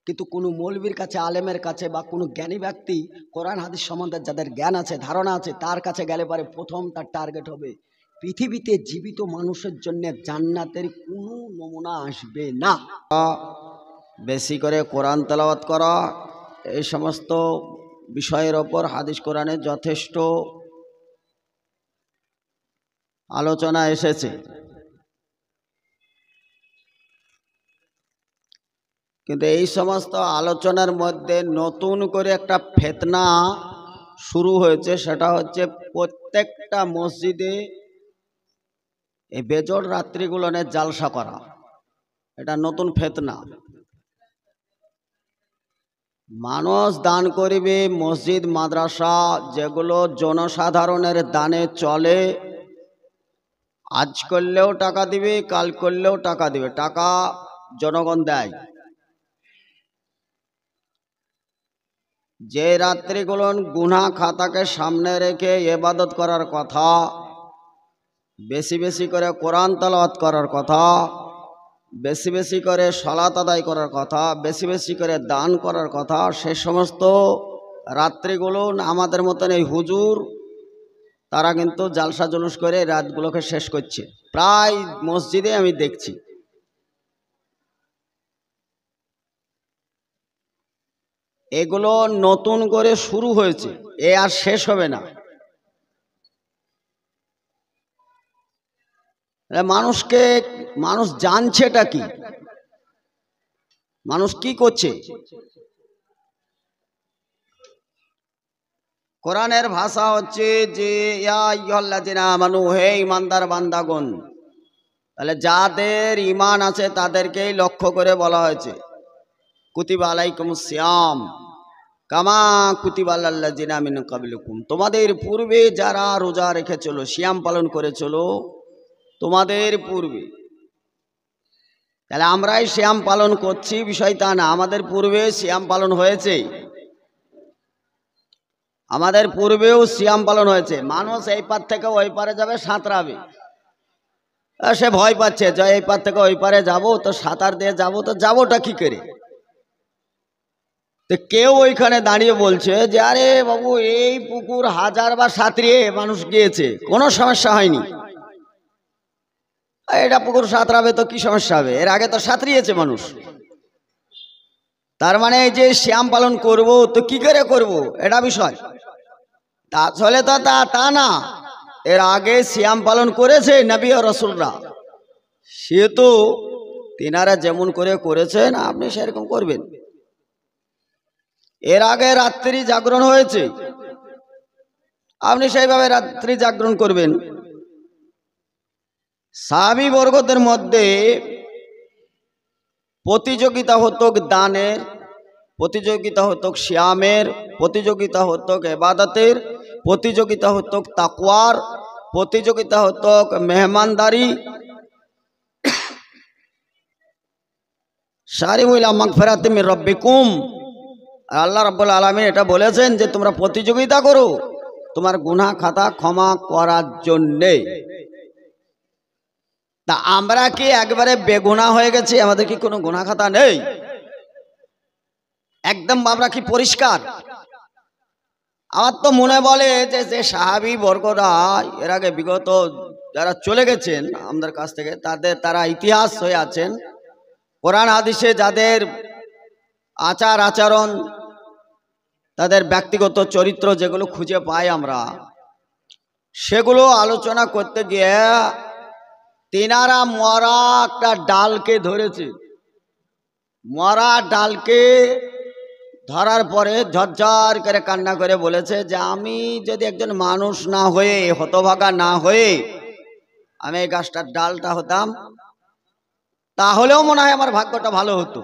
কিন্তু কোনো মৌলবীর কাছে, আলেমের কাছে বা কোনো জ্ঞানী ব্যক্তি কোরআন হাদিস সম্বন্ধে যাদের জ্ঞান আছে, ধারণা আছে, তার কাছে গেলে পরে প্রথম তার টার্গেট হবে পৃথিবীতে জীবিত মানুষের জন্য জান্নাতের কোনো নমুনা আসবে না। বেশি করে কোরআন তেলাওয়াত করা, এই সমস্ত বিষয়ের ওপর হাদিস কোরআনে যথেষ্ট আলোচনা এসেছে। কিন্তু এই সমস্ত আলোচনার মধ্যে নতুন করে একটা ফিতনা শুরু হয়েছে, সেটা হচ্ছে প্রত্যেকটা মসজিদে এই বেজোড় রাত্রিগুলোনে জালসা করা। এটা নতুন ফিতনা। মানুষ দান করিবে, মসজিদ মাদ্রাসা যেগুলো জনসাধারণের দানে চলে, আজ করলেও টাকা দিবে, কাল করলেও টাকা দিবে, টাকা জনগণ দেয়। যে রাত্রিগুলো গুনাহ খাতাকে সামনে রেখে ইবাদত করার কথা, বেশি বেশি করে কোরআন তেলাওয়াত করার কথা, বেশি বেশি করে সালাত আদায় করার কথা, বেশি বেশি করে দান করার কথা, সে সমস্ত রাত্রিগুলো আমাদের মতন এই হুজুর তারা কিন্তু জালসা জুলুস করে রাতগুলোকে শেষ করছে। প্রায় মসজিদে আমি দেখছি। এগুলো নতুন করে শুরু হয়েছে, এ আর শেষ হবে না। মানুষ জানছেটা কি, মানুষ কি করছে? কোরআনের ভাষা হচ্ছে যে ইয়া আইয়ুহাল্লাযিনা আমানু, হে ঈমানদার বান্দাগণ। তাহলে যাদের ঈমান আছে তাদেরকেই লক্ষ্য করে বলা হয়েছে কুতিবা আলাইকুমুস সিয়াম কামা কুতিবা আলাল্লাযিনা মিন ক্বাবলিকুম। তোমাদের পূর্বে যারা রোজা রেখেছিল, সিয়াম পালন করেছিল তোমাদের পূর্বে। তাহলে আমরাই সিয়াম পালন করছি বিষয় তা না, আমাদের পূর্বে সিয়াম পালন হয়েছে, আমাদের পূর্বেও সিয়াম পালন হয়েছে। মানুষ এই পার থেকে ওই পারে যাবে, সাঁতরাবে, সে ভয় পাচ্ছে যে এই পার থেকে ওই পারে যাবো, তো সাঁতার দিয়ে যাবো, তো যাবোটা কি করে? তো কেউ ওইখানে দাঁড়িয়ে বলছে যে আরে বাবু, এই পুকুর হাজার বার সাঁতরিয়ে মানুষ গিয়েছে, কোনো সমস্যা হয়নি, এটা পুকুর সাঁতরাবে তো কি সমস্যা হবে, এর আগে তো সাঁতরিয়েছে মানুষ। তার মানে এই যে সিয়াম পালন করব, তো কি করে করব এটা বিষয়। আসলে তো তা না, এর আগে সিয়াম পালন করেছে নবী ও রাসূলরা, সে তো তিনারা যেমন করে করেছেন আপনি সেরকম করবেন। এর আগে রাত্রি জাগরণ হয়েছে, আপনি সেইভাবে রাত্রি জাগরণ করবেন। সাহাবী বর্গদের মধ্যে প্রতিযোগিতা হতো দানের, প্রতিযোগিতা হতো সিয়ামের, প্রতিযোগিতা হতো ইবাদতের, প্রতিযোগিতা হতো তাকওয়ার, প্রতিযোগিতা হতো মেহমানদারি। সারিউ ইলা মাগফিরাতিম মির রাব্বিকুম, আল্লাহ রাব্বুল আলামিন এটা বলেছেন যে তোমরা প্রতিযোগিতা করো তোমার গুনাহ খাতা ক্ষমা করার জন্যে। তা আমরা কি একবারে বেগুনাহ হয়ে গেছি? আমাদের কি কোনো গুনাহ খাতা নেই? একদম আমরা কি পরিষ্কার? আমার তো মনে বলে যে সাহাবী বর্গরা এর আগে বিগত যারা চলে গেছেন আমাদের কাছ থেকে, তারা ইতিহাস হয়ে আছেন, কোরআন হাদিসে যাদের আচার আচরণ, তাদের ব্যক্তিগত চরিত্র যেগুলো খুঁজে পাই আমরা, সেগুলো আলোচনা করতে গিয়ে তিনারা মরা একটা ডালকে ধরেছে, মরা ডালকে ধরার পরে ঝরঝর করে কান্না করে বলেছে যে আমি যদি একজন মানুষ না হয়ে, হতভাগা না হয়ে আমি এই গাছটার ডালটা হতাম, তাহলেও মনে হয় আমার ভাগ্যটা ভালো হতো।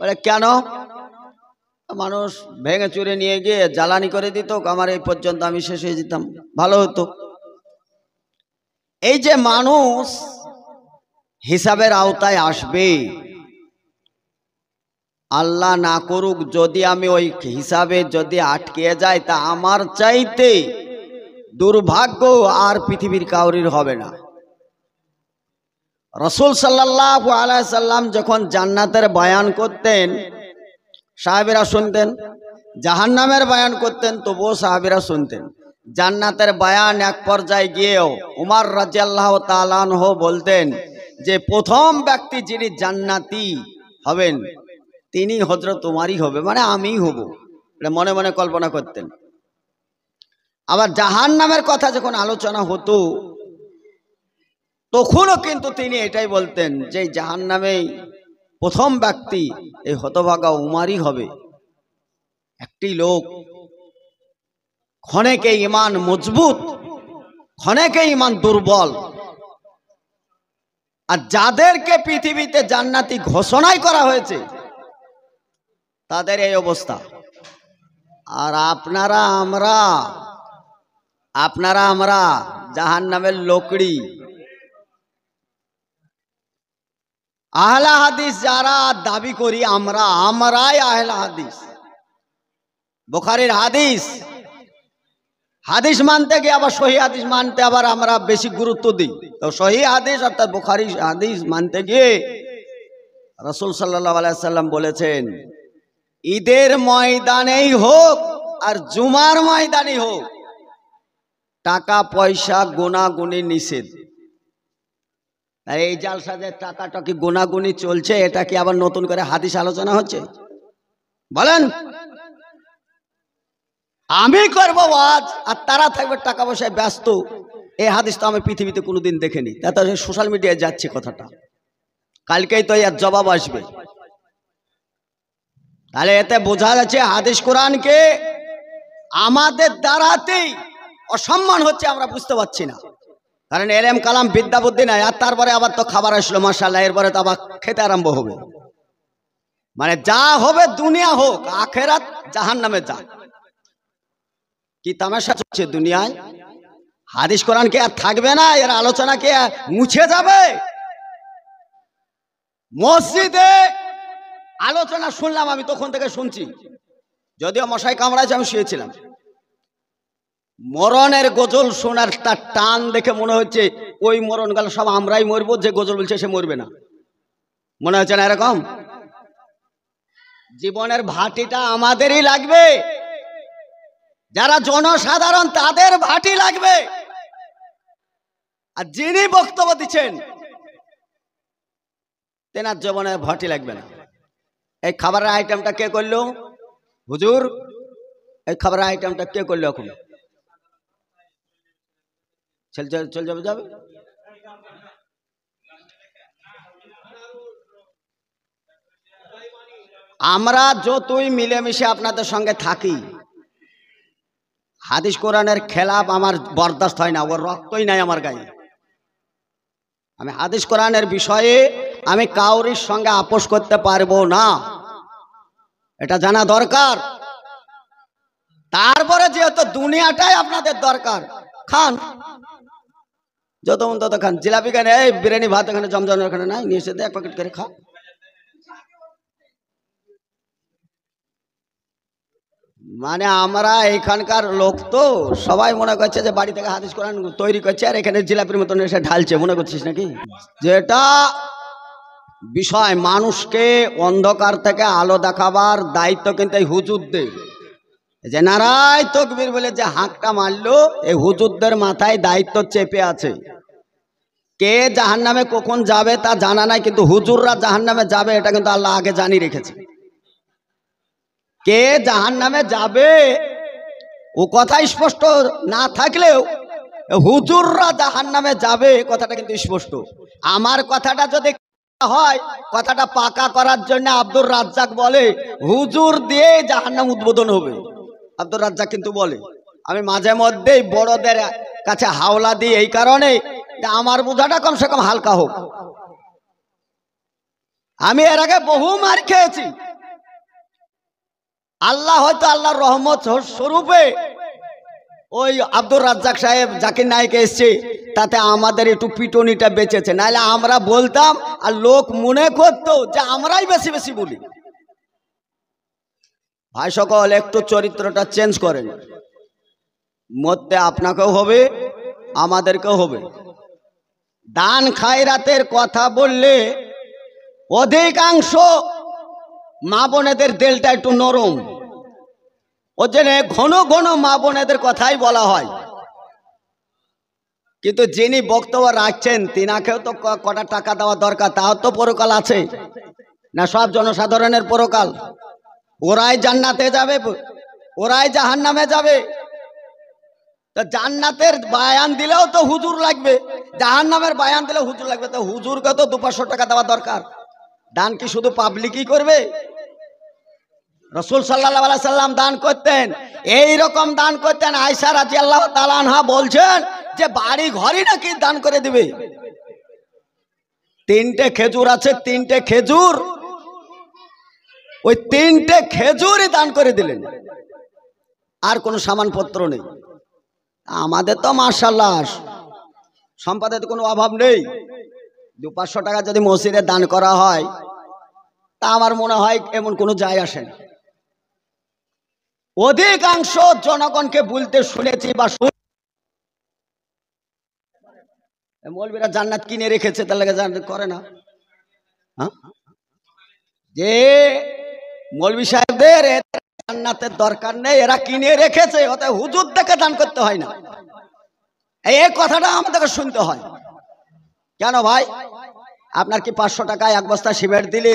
বলে কেন? মানুষ ভেঙে চুরে নিয়ে গিয়ে জ্বালানি করে দিত, আমার এই পর্যন্ত আমি শেষ হয়ে যেতাম, ভালো হতো। এই যে মানুষ হিসাবের আওতায় আসবে, আল্লাহ না করুক যদি আমি ওই হিসাবে যদি আটকে যাই, তা আমার চাইতে দুর্ভাগ্য আর পৃথিবীর কাউরির হবে না। রাসূল সাল্লাল্লাহু আলাইহি সাল্লাম যখন জান্নাতের বয়ান করতেন সাহাবীরা শুনতেন, জাহান্নামের বয়ান করতেন তবুও সাহাবীরা শুনতেন। জান্নাতের বয়ান এক পর্যায়ে গিয়েও উমর রাদিয়াল্লাহু তাআলা আনহু বলতেন যে প্রথম ব্যক্তি যিনি জান্নাতি হবেন তিনি হযরত উমরই হবে, মানে আমিই হব। এটা মনে মনে কল্পনা করতেন। আবার জাহান্নামের কথা যখন আলোচনা হতো তখনও কিন্তু তিনি এটাই বলতেন যে জাহান্নামে প্রথম ব্যক্তি এই হতভাগা উমরই হবে। একটি লোক, ক্ষণেকে ঈমান মজবুত, ক্ষণেকে ঈমান দুর্বল, আর যাদেরকে পৃথিবীতে জান্নাতি ঘোষণাই করা হয়েছে তাদের এই অবস্থা। আর আপনারা আমরা জাহান্নামের লোকড়ি। আহলে হাদিস যারা দাবি করি আমরাই আহলে হাদিস। বুখারীর হাদিস মানতে গিয়ে আবার সহিহ হাদিস মানতে আবার আমরা বেশি গুরুত্ব দিই। তো সহিহ হাদিস অর্থাৎ বুখারী হাদিস মানতে গিয়ে রাসূল সাল্লাল্লাহু আলাইহি সাল্লাম বলেছেন, ঈদের ময়দানেই হোক আর জুমার ময়দানেই হোক টাকা পয়সা গোনাগুনি নিষেধ। আর এই জালসাদের টাকাটা কি গোনাগুনি চলছে? এটা কি আবার নতুন করে হাদিস আলোচনা হচ্ছে? বলেন। আমি করবো ওয়াজ আর তারা থাকবে টাকা পয়সায় ব্যস্ত। এই হাদিস তো আমি পৃথিবীতে কোনোদিন দেখিনি। তাতে সোশ্যাল মিডিয়ায় যাচ্ছে কথাটা, কালকেই তো এর জবাব আসবে। তাহলে এতে বোঝা যাচ্ছে হাদিস কোরআনকে আমাদের দ্বারাতেই অসম্মান হচ্ছে, আমরা বুঝতে পারছি না। কারণ এলেম কালাম বিদ্যা বুদ্ধি নাই। আর তারপরে আবার তো খাবার আসলো মাশাআল্লাহ, এরপরে তো আবার খেতে আরম্ভ হবে। মানে যা হবে দুনিয়া হোক, আখেরাত জাহান্নামে যা। কি তামাশা চলছে দুনিয়ায়? হাদিস কোরআন কি আর থাকবে না? এর আলোচনা কি মুছে যাবে? মসজিদে আলোচনা শুনলাম, আমি তখন থেকে শুনছি, যদিও মশাই কামড়াইছে, আমি শুয়েছিলাম। মরণের গজল শোনার তার টান দেখে মনে হচ্ছে ওই মরণ গেল সব আমরাই মরবো, যে গজল বলছে সে মরবে না। মনে হচ্ছে না এরকম? জীবনের ভাটিটা আমাদেরই লাগবে, যারা জনসাধারণ তাদের ভাটি লাগবে। আর যিনি বক্তব্য দিচ্ছেন তেনার জীবনের ভাটি লাগবে না। এই খাবারের আইটেমটা কে করলো? হুজুর, এই খাবারের আইটেমটা কে করলো? এখন চল যাবে। আমরা যতই মিলেমিশে আপনাদের সঙ্গে থাকি, হাদিস কোরআনের খেলাফ আমার বরদাস্ত হয় না। ওর রক্তই নাই আমার গায়ে। আমি হাদিস কোরআনের বিষয়ে আমি কাউরির সঙ্গে আপোষ করতে পারবো না, এটা জানা দরকার। তারপরে যেহেতু দুনিয়াটাই আপনাদের দরকার, খান, যত মন তত খান। জিলাপি খান, এই বিরিয়ানি ভাত এখানে জমজমের এখানে নাই, নিয়ে এসে এক প্যাকেট করে খা। মানে আমরা এখানকার লোক তো সবাই মনে করছে যে বাড়ি থেকে হাদিস কোরআন তৈরি করছে আর এখানে জিলাপির মতন এসে ঢালছে, মনে করছিস নাকি? যেটা বিষয় মানুষকে অন্ধকার থেকে আলো দেখাবার দায়িত্ব কিন্তু এই হুজুরদের। যে নারায় তকবীর বলে যে হাঁকটা মারলো, এই হুজুরদের মাথায় দায়িত্ব চেপে আছে। কে জাহান্নামে কখন যাবে তা জানা নাই, কিন্তু হুজুররা জাহান্নামে যাবে এটা কিন্তু আল্লাহ আগে জানিয়ে রেখেছে। কে জাহান্নামে যাবে ও কথা স্পষ্ট না থাকলেও হুজুররা জাহান্নামে যাবে কথাটা কিন্তু স্পষ্ট। আমার কথাটা যদি হয়, কথাটা পাকা করার জন্য আব্দুর রাজ্জাক বলে হুজুর দিয়ে জাহান্নাম উদ্বোধন হবে। আব্দুর রাজ্জাক কিন্তু বলে, আমি মাঝে মধ্যেই বড়দের কাছে হাওলা দিই এই কারণে যে আমার বোঝাটা কমসে কম হালকা হোক। আমি এর আগে বহু মার খেয়েছি। আল্লাহ হয়তো আল্লাহর রহমত স্বরূপে ওই আব্দুর রাজ্জাক সাহেব জাকির নায়েক এসছে, তাতে আমাদের একটু পিটনিটা বেঁচেছে। নাহলে আমরা বলতাম আর লোক মনে করতো যে আমরাই বেশি বেশি বলি। ভাই সকল, একটু চরিত্রটা চেঞ্জ করেন। মধ্যে আপনাকেও হবে, আমাদেরকেও হবে। দান খায়রাতের কথা বললে অধিকাংশ মা বোনেদের দিলটা একটু নরম, ওর জন্য ঘন ঘন মা বোনেদের কথাই বলা হয়। কিন্তু যিনি বক্তব্য রাখছেন তিনাকেও তো কটা টাকা দেওয়া দরকার, তাও তো পরকাল আছে না? সব জনসাধারণের পরকাল, ওরাই জান্নাতে যাবে, ওরাই জাহান্নামে যাবে। তো জান্নাতের বায়ান দিলেও তো হুজুর লাগবে, জাহান্নামের বায়ান দিলেও হুজুর লাগবে। তো হুজুরকে তো 200-500 টাকা দেওয়া দরকার। দান কি শুধু পাবলিকই করবে? রাসূল সাল্লাল্লাহু আলাইহি সাল্লাম দান করতেন, এই রকম দান করতেন। আয়েশা রাদিয়াল্লাহু তাআলা আনহা বলছেন যে বাড়ি ঘরই নাকি দান করে দিবে। 3টে খেজুর আছে, 3টে খেজুর, ওই 3টে খেজুরই দান করে দিলেন, আর কোনো সামানপত্র নেই। আমাদের তো মাশাআল্লাহ সম্পদের কোনো অভাব নেই। 200-500 টাকা যদি মসজিদে দান করা হয় তা আমার মনে হয় এমন কোনো যায় আসে না। অধিকাংশ জনগণকে বলতে শুনেছি বা মৌলবীরা জান্নাত কিনে রেখেছে, তার লাগে জান্নাত করে না। হ্যাঁ, যে মৌলবী সাহেবদের জান্নাতের দরকার নেই, এরা কিনে রেখেছে, অতএব হুজুর থেকে দান করতে হয় না। এই কথাটা আমাদেরকে শুনতে হয়। কেন ভাই, আপনার কি 500 টাকায় 1 বস্তা সিমেন্ট দিলে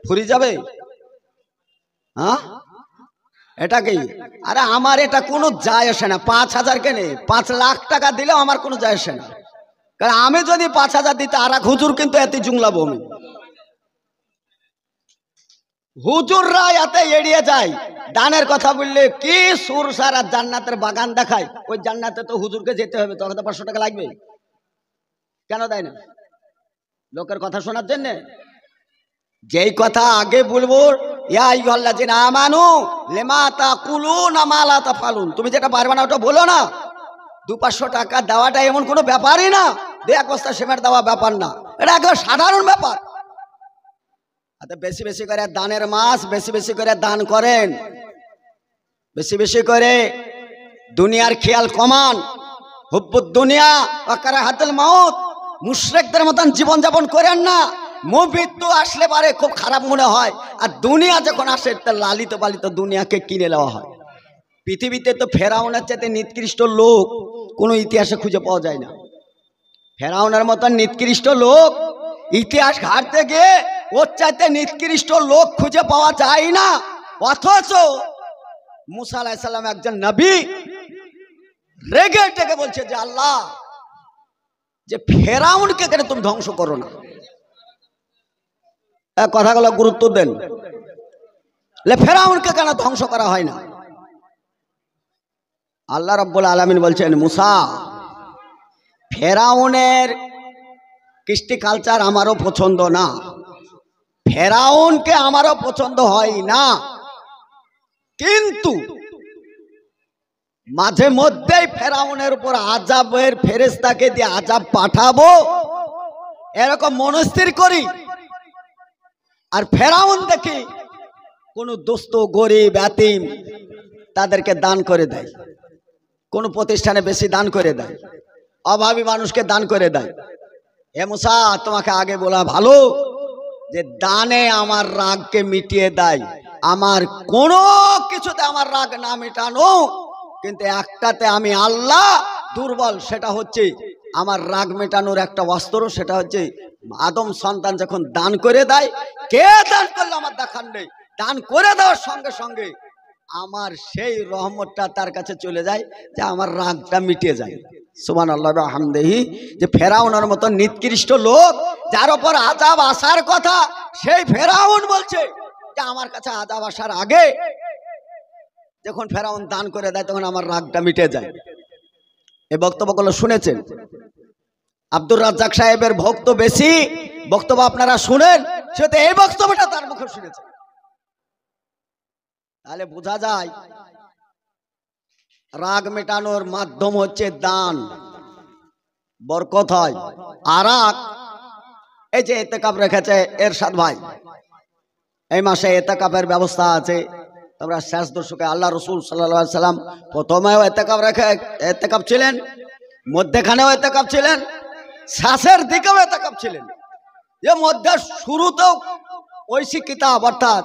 ফুরিয়ে যাবে? হ্যাঁ, এটা কি? আরে আমার এটা কোনো যায় আসে না। 5000 কেনে 5 লাখ টাকা দিলেও আমার কোনো যায় আসে না। কারণ আমি যদি 5000 দিতে আর এক হুজুর কিন্তু এত জুংলাবো আমি। হুজুররা এতে এড়িয়ে যায়। দানের কথা বললে কি সুর সারা জান্নাতের বাগান দেখায়, ওই জান্নাতে তো হুজুরকে যেতে হবে, তখন তো 500 টাকা লাগবে। কেন দেয় না? লোকের কথা শোনার জন্য। যেই কথা আগে বলবো, ইয়া আইয়ুহাল্লাযিনা আমানু লিমা তাকুলুনা মা লা তাফালুন, তুমি যেটা পারবে না ওটা বলো না। 200-500 টাকা দেওয়াটা এমন কোনো ব্যাপারই না, 1 বস্তা সিমেন্ট দেওয়া ব্যাপার না, এটা একদম সাধারণ ব্যাপার। বেশি বেশি করে দানের মাস বেশি বেশি করে দান করেন, বেশি বেশি করে দুনিয়ার খেয়াল কমান। হুব্বুদ দুনিয়া ওয়া কারাহাতুল মাউত, মুশরিকদের মতন জীবন যাপন করেন না। মৃত্যু আসলে পারে খুব খারাপ মনে হয়, আর দুনিয়া যখন আসে তা লালিত পালিত দুনিয়াকে কিনে নেওয়া হয়। পৃথিবীতে তো ফেরাউনের চাইতে নিকৃষ্ট লোক কোনো ইতিহাসে খুঁজে পাওয়া যায় না। ফেরাউনের মতন নিকৃষ্ট লোক ইতিহাস ঘাটতে গিয়ে ওর চাইতে নিকৃষ্ট লোক খুঁজে পাওয়া যায় না। অথচ মুসা আলাইহিস সালাম একজন নবী, রেগে টেগে বলছে যে আল্লাহ, যে ফেরাউনকে কেন তুমি ধ্বংস করো না? কথাগুলো গুরুত্ব দেন। ফেরাউনকে কেন ধ্বংস করা হয় না? আল্লাহ রাব্বুল আলামিন বলছেন, মুসা, ফেরাউনের কৃষ্টি কালচার আমারও পছন্দ না, ফেরাউনকে আমারও পছন্দ হয় না, কিন্তু মাঝে মধ্যেই ফেরাউনের উপর আযাবের ফেরেশতাকে দিয়ে আযাব পাঠাবো এরকম মনস্থির করি। আর ফেরাউন দেখি কোন দোস্ত গরিব এতিম তাদেরকে দান করে দেয়, কোন প্রতিষ্ঠানে বেশি দান করে দেয়, অভাবী মানুষকে দান করে দেয়। হে মুসা, তোমাকে আগে বলা ভালো যে দানে আমার রাগকে মিটিয়ে দেয়। আমার কোনো কিছুতে আমার রাগ না মেটানো, কিন্তু একটাতে আমি আল্লাহ দুর্বল, সেটা হচ্ছে আমার রাগ মেটানোর একটা অস্ত্র, সেটা হচ্ছে আদম সন্তান যখন দান করে দেয়, কে দান করলো আমার দেখার নেই, দান করে দেওয়ার সঙ্গে সঙ্গে আমার সেই রহমতটা তার কাছে চলে যায়, যে আমার রাগটা মিটে যায়। সুবহানাল্লাহ ওয়া হামদিহি। যে ফেরাউনের মতো নিকৃষ্ট লোক যার উপর আযাব আসার কথা, সেই ফেরাউন বলছে যে আমার কাছে আযাব আসার আগে যখন ফেরাউন দান করে দেয় তখন আমার রাগটা মিটে যায়। এই বক্তব্যগুলো শুনেছেন? আব্দুর রাজ্জাক সাহেবের ভক্ত বেশি, বক্তব্য আপনারা শুনেন, সেটা এই বক্তব্যটা তার মুখে শুনেছেন। তাহলে বোঝা যায় রাগ মেটানোর মাধ্যম হচ্ছে দান, বরকত হয়। আর এই যে ইতিকাফ রেখেছে এরশাদ ভাই, এই মাসে ইতিকাফের ব্যবস্থা আছে। তোমরা শেষ দশকে আল্লাহ রসুল সাল্লাল্লাহু আলাইহি সাল্লাম প্রথমেও ইতিকাফ রেখে ইতিকাফ ছিলেন, মধ্যখানেও ইতিকাফ ছিলেন, শেষের দিকেও এতেকাফ ছিলেন। যে মধ্যে শুরুতেও ঐশী কিতাব অর্থাৎ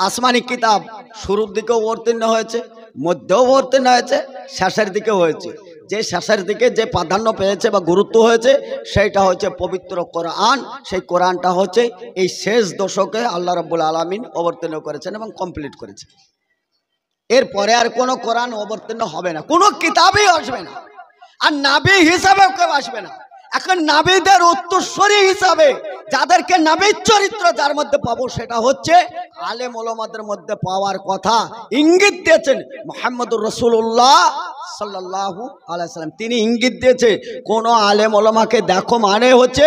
আসমানি কিতাব শুরুর দিকেও অবতীর্ণ হয়েছে, মধ্যেও অবতীর্ণ হয়েছে, শেষের দিকেও হয়েছে। যে শেষের দিকে যে প্রাধান্য পেয়েছে বা গুরুত্ব হয়েছে সেইটা হচ্ছে পবিত্র কোরআন। সেই কোরআনটা হচ্ছে এই শেষ দশকে আল্লাহ রাব্বুল আলামিন অবতীর্ণ করেছেন এবং কমপ্লিট করেছেন। এরপরে আর কোনো কোরআন অবতীর্ণ হবে না, কোনো কিতাবই আসবে না, আর নাবী হিসাবে কেউ আসবে না। এখন নাবীদের উত্তরসূরি হিসাবে যাদেরকে নবীর চরিত্র যার মধ্যে পাবো সেটা হচ্ছে আলেম ওলামাদের মধ্যে পাওয়ার কথা ইঙ্গিত দিয়েছেন মুহাম্মদুর রাসূলুল্লাহ সাল্লাল্লাহু আলাইহি সাল্লাম। তিনি ইঙ্গিত দিয়েছে কোন আলেম ওলামাকে দেখো মানে হচ্ছে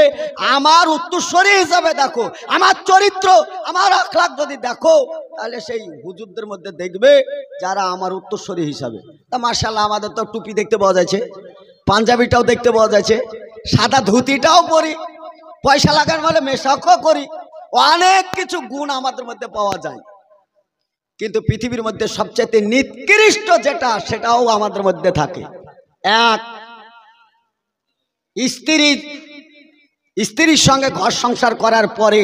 আমার উত্তরসূরি হিসাবে দেখো, আমার চরিত্র আমার আখলাক যদি দেখো তাহলে সেই হুজুরদের মধ্যে দেখবে যারা আমার উত্তরসূরি হিসাবে। তা মাশাআল্লাহ আমাদের তো টুপি দেখতে পাওয়া যাচ্ছে, পাঞ্জাবিটাও দেখতে পাওয়া যাচ্ছে, সাদা ধুতিটাও পরি, পয়সা লাগার বলে মেশাকও করি, অনেক কিছু গুণ আমাদের মধ্যে পাওয়া যায়। কিন্তু পৃথিবীর মধ্যে সবচেয়ে নিকৃষ্ট যেটা সেটাও আমাদের মধ্যে থাকে। এক, স্ত্রীর সঙ্গে ঘর সংসার করার পরে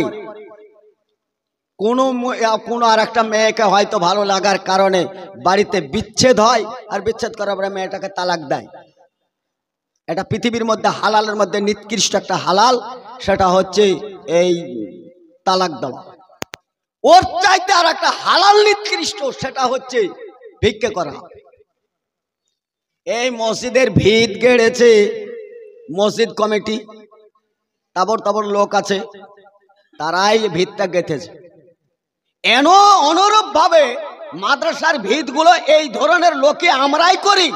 কোনো আর একটা মেয়েকে হয়তো ভালো লাগার কারণে বাড়িতে বিচ্ছেদ হয়, আর বিচ্ছেদ করার পরে মেয়েটাকে তালাক দেয়। এটা পৃথিবীর মধ্যে হালালের মধ্যে নিকৃষ্ট একটা হালাল, সেটা হচ্ছে এই তালাক দেওয়া। ওর চাইতে আর একটা হালাল নিকৃষ্ট, সেটা হচ্ছে ভিক্ষে করা। এই মসজিদের ভিত গেড়েছে মসজিদ কমিটি, তাবর তাবর লোক আছে, তারাই ভিতটা গেঁথেছে। অনুরূপ ভাবে মাদ্রাসার ভিতগুলো এই ধরনের লোকে আমরাই করি।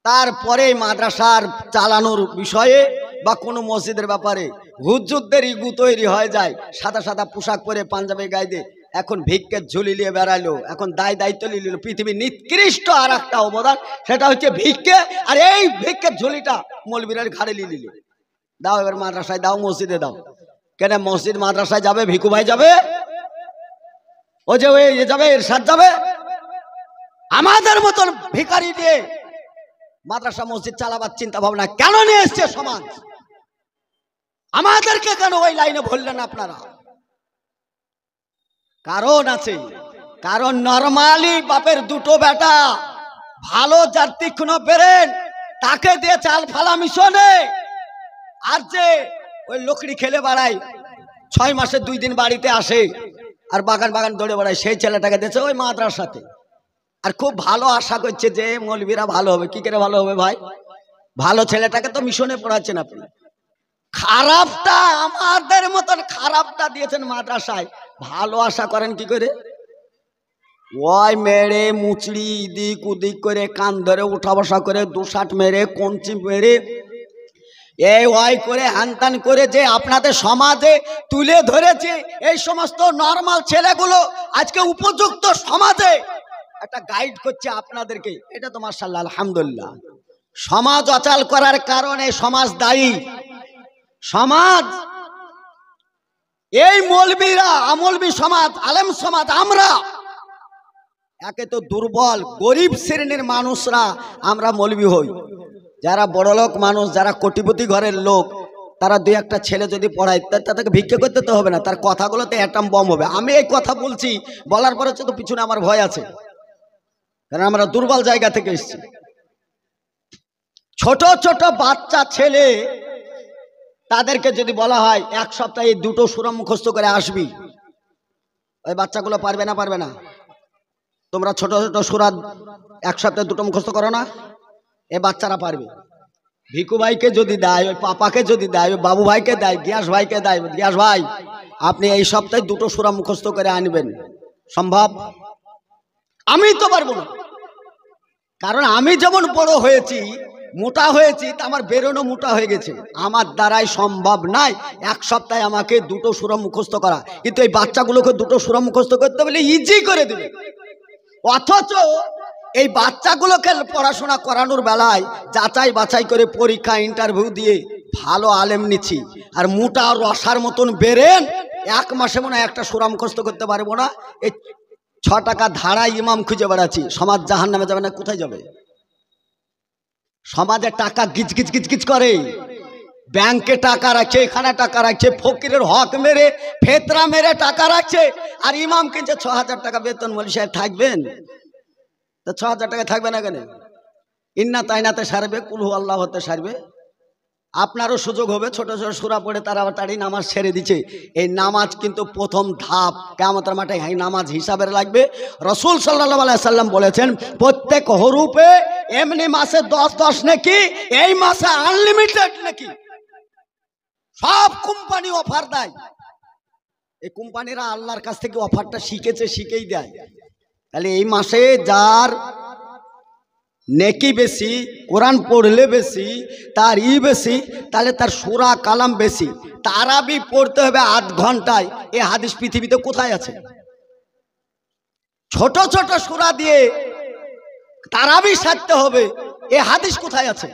তারপরে মাদ্রাসার চালানোর বিষয়ে বা কোনো মসজিদের ব্যাপারে হুজুরদের ইগু তৈরি হয়ে যায়। সাদা সাদা পোশাক পরে পাঞ্জাবি গায়ে দিয়ে এখন ভিক্ষের ঝুলি নিয়ে বেড়াইলো, এখন দায়িত্ব নিল। পৃথিবীর নিকৃষ্ট আর একটা অবদান সেটা হচ্ছে ভিক্ষে। আর এই ভিক্ষের ঝুলিটা মৌলবীর ঘাড়ে নিয়ে নিল, দাও এবার মাদ্রাসায় দাও, মসজিদে দাও। কেন মসজিদ মাদ্রাসায় যাবে ভিক্ষু ভাই যাবে, ও যে ওই যাবে এরশাদ যাবে, আমাদের মতন ভিখারি দিয়ে মাদ্রাসা মসজিদ চালাবার চিন্তা ভাবনা কেন নিয়ে এসছে সমাজ? আমাদেরকে কেন ওই লাইনে ভরলেন আপনারা? কারণ আছে, কারণ নরমালি বাপের দুটো বেটা ভালো যার তীক্ষ্ণ বেরেন তাকে দিয়ে চাল ফালা মিশনে, আর যে ওই লোকড়ি খেলে বেড়ায় 6 মাসে 2 দিন বাড়িতে আসে আর বাগান বাগান দৌড়ে বেড়ায়, সেই ছেলেটাকে দিয়েছে ওই মাদ্রাসাতে। আর খুব ভালো আশা করছে যে মৌলবীরা ভালো হবে। কি করে ভালো হবে ভাই? ভালো ছেলেটাকে তো মিশনে পড়াচ্ছেন আপনি, খারাপটা আমাদের মতন খারাপটা দিয়েছেন মাদ্রাসায়, ভালো আশা করেন কি করে? ওই মেরে মুচড়ি দিক উদিক করে কান ধরে উঠা বসা করে 2-60 মেরে কঞ্চি মেরে এই ওই করে হানতান করে যে আপনাদের সমাজে তুলে ধরেছে, এই সমস্ত নরমাল ছেলেগুলো আজকে উপযুক্ত সমাজে একটা গাইড করছে আপনাদেরকে। এটা তো মাশাআল্লাহ আলহামদুলিল্লাহ। সমাজ অচল করার কারণে সমাজ দায়ী। সমাজ এই মৌলবীরা, আমলবী সমাজ, আলেম সমাজ, আমরা একে তো দুর্বল গরিব শ্রেণীর মানুষরা আমরা মৌলবী হই। যারা বড়লোক মানুষ, যারা কোটিপতি ঘরের লোক, তারা 2-1টা ছেলে যদি পড়ায় তাদেরকে ভিক্ষা করতে তো হবে না, তার কথাগুলোতে অ্যাটম বম হবে। আমি এই কথা বলছি, বলার পরে তো পিছনে আমার ভয় আছে, কারণ আমরা দুর্বল জায়গা থেকে এসেছি। ছোট ছোট বাচ্চা ছেলে, তাদেরকে যদি বলা হয় 1 সপ্তাহে 2টো সূরা মুখস্থ করে আসবি, ওই বাচ্চাগুলো পারবে না? পারবে না? তোমরা ছোট ছোট সূরা 1 সপ্তাহে 2টো মুখস্থ করো না, এ বাচ্চারা পারবে। ভিকু ভাইকে যদি দেয়, ওই পাপাকে যদি দেয়, ওই বাবু ভাইকে দেয়, গিয়াস ভাইকে দেয়, গিয়াস ভাই আপনি এই সপ্তাহে 2টো সূরা মুখস্থ করে আনবেন, সম্ভব? আমি তো পারবো না, কারণ আমি যেমন বড় হয়েছি, মোটা হয়েছি, তা আমার বেরোনো মোটা হয়ে গেছে, আমার দ্বারাই সম্ভব নাই 1 সপ্তাহে আমাকে 2টো সূরা মুখস্থ করা। কিন্তু এই বাচ্চাগুলোকে 2টো সূরা মুখস্থ করতে বলে ইজি করে দেবে। অথচ এই বাচ্চাগুলোকে পড়াশোনা করানোর বেলায় যাচাই বাছাই করে পরীক্ষা ইন্টারভিউ দিয়ে ভালো আলেম নিচ্ছি, আর মোটা রসার মতন বেরেন 1 মাসে মনে হয় 1টা সূরা মুখস্থ করতে পারবো না। এই 6 টাকা ধাড়া ইমাম খুঁজে বেড়াচ্ছি, সমাজ জাহান্নামে যাবে না কোথায় যাবে? সমাজে টাকা গিজ গিজ গিজ গিজ করে, ব্যাংকে টাকা রাখছে, এখানে টাকা রাখছে, ফকিরের হক মেরে ফেতরা মেরে টাকা রাখছে। আর ইমাম কিনছে ৬,০০০ টাকা বেতন, মৌলভী সাহেব থাকবেন তো ৬,০০০ টাকা থাকবে না কেন? ইন্না তাইনাতে সারবে, কুল হু আল্লাহ হতে সারবে। আপনারও সুযোগ হবে, ছোট ছোট সূরা পড়ে তাড়াতাড়ি নামাজ ছেড়ে দিচ্ছে। এই নামাজ কিন্তু প্রথম ধাপ, কিয়ামতের মাঠে এই নামাজ হিসাবের লাগবে। রাসূল সাল্লাল্লাহু আলাইহি সাল্লাম বলেছেন প্রত্যেক হরুফে এমনি মাসে 10 নেকি, এই মাসে আনলিমিটেড নেকি। সব কোম্পানি অফার দেয়, এই কোম্পানিরা আল্লাহর কাছ থেকে অফারটা শিখেছে, শিখেই দেয়। তাহলে এই মাসে যার নেকি বেশি, কোরআন পড়লে বেশি, তার বেশি, তাহলে তার সূরা কালাম বেশি। তারাবি পড়তে হবে 8 ঘন্টায়। এই হাদিস পৃথিবীতে কোথায় আছে? ছোট ছোট সূরা দিয়ে তারাবি সারতে হবে, এই হাদিস কোথায় আছে?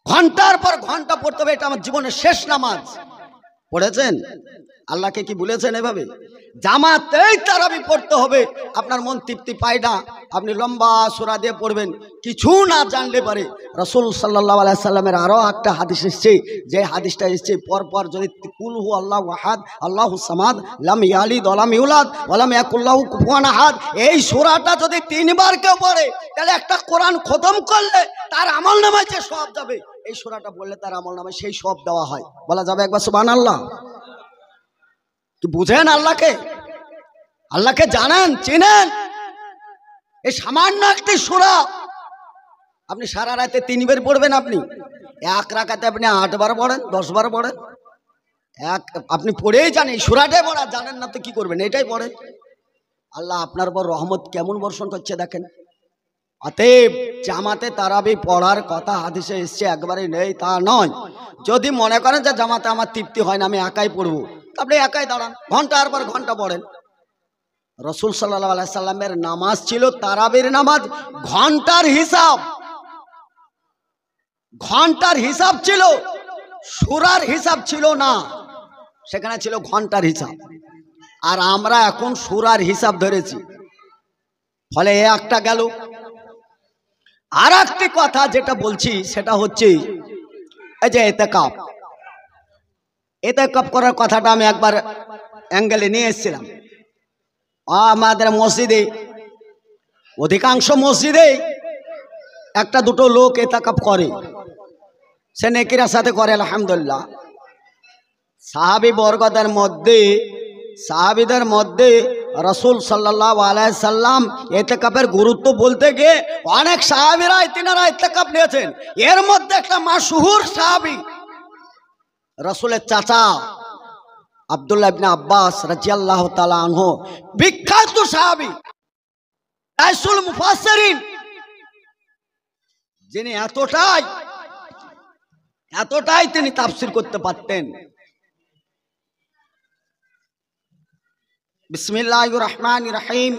ঘন্টার পর ঘন্টা পড়তে হবে, এটা আমার জীবনের শেষ নামাজ। পড়েছেন? আল্লাহকে কি বলেছেন এভাবে? জামাতেই তারাবি পড়তে হবে। আপনার মন তৃপ্তি পায় না, আপনি লম্বা সূরা দিয়ে পড়বেন, কিছু না জানলে পারে। রাসূল সাল্লাল্লাহু আলাইহি সাল্লামের আরো একটা হাদিস এসেছে, যে হাদিসটা এসেছে পরপর যদি কুল হু আল্লাহু আহাদ আল্লাহুস সামাদ লাম ইয়ালিদ ওয়া লাম ইউলাদ ওয়া লাম ইয়াকুল লাহু কুফুয়ান আহাদ, এই সূরাটা যদি 3 বার কেউ পড়ে, তাহলে একটা কোরআন খতম করলে তার আমলনামায় যে সওয়াব যাবে, এই সূরাটা বললে তার আমলনামায় সেই সওয়াব দেওয়া হয়। বলা যাবে একবার সুবহানাল্লাহ? কি বুঝেন আল্লাহকে? আল্লাহকে জানেন, চিনেন? এই সামান্য একটি সূরা আপনি সারা রাতে 3 বার পড়বেন। আপনি এক রাকাতে আপনি 8 বার পড়েন, 10 বার পড়েন, আপনি পড়েই জানেন, এই সূরাটাই পড়া জানেন না তো কি করবেন? এটাই পড়েন। আল্লাহ আপনার উপর রহমত কেমন বর্ষণ করছে দেখেন। অতএব জামাতে তারাবি পড়ার কথা হাদিসে এসছে, একবারে নেই তা নয়। যদি মনে করেন যে জামাতে আমার তৃপ্তি হয় না, আমি একাই পড়বো, আপনি একাই দাঁড়ান, ঘন্টার পর ঘন্টা পড়েন। রাসূল সাল্লাল্লাহু আলাইহি সাল্লামের নামাজ ছিল তারাবির নামাজ, ঘন্টার হিসাব, ঘন্টার হিসাব ছিল, সূরার হিসাব ছিল না, সেখানে ছিল ঘন্টার হিসাব। আর আমরা এখন সূরার হিসাব ধরেছি, ফলে একটা গেল। আর একটি কথা যেটা বলছি সেটা হচ্ছে এই যে ইতিকাফ, ইতিকাফ করার কথাটা আমি একবার অ্যাঙ্গেলে নিয়ে এসেছিলাম। আমাদের মসজিদে, অধিকাংশ মসজিদে একটা দুটো লোক ইতিকাফ করে, সে নেকির সাথে করে, আলহামদুলিল্লাহ। সাহাবী বর্গদের মধ্যে, সাহাবীদের মধ্যে রাসূল সাল্লাল্লাহু আলাইহি সাল্লাম ইতিকাফের গুরুত্ব বলতে গিয়ে অনেক সাহাবীরা তিনারা ইতিকাফ নিয়েছেন। এর মধ্যে একটা মাশহুর সাহাবী, রাসূলের চাচা আব্দুল্লাহ ইবনে আব্বাস রাদিয়াল্লাহু তাআলা আনহু, বিখ্যাত সাহাবী, রাইসুল মুফাসসিরিন, যিনি এতটাই তিনি তাফসীর করতে পারতেন। বিসমিল্লাহির রহমানির রহিম,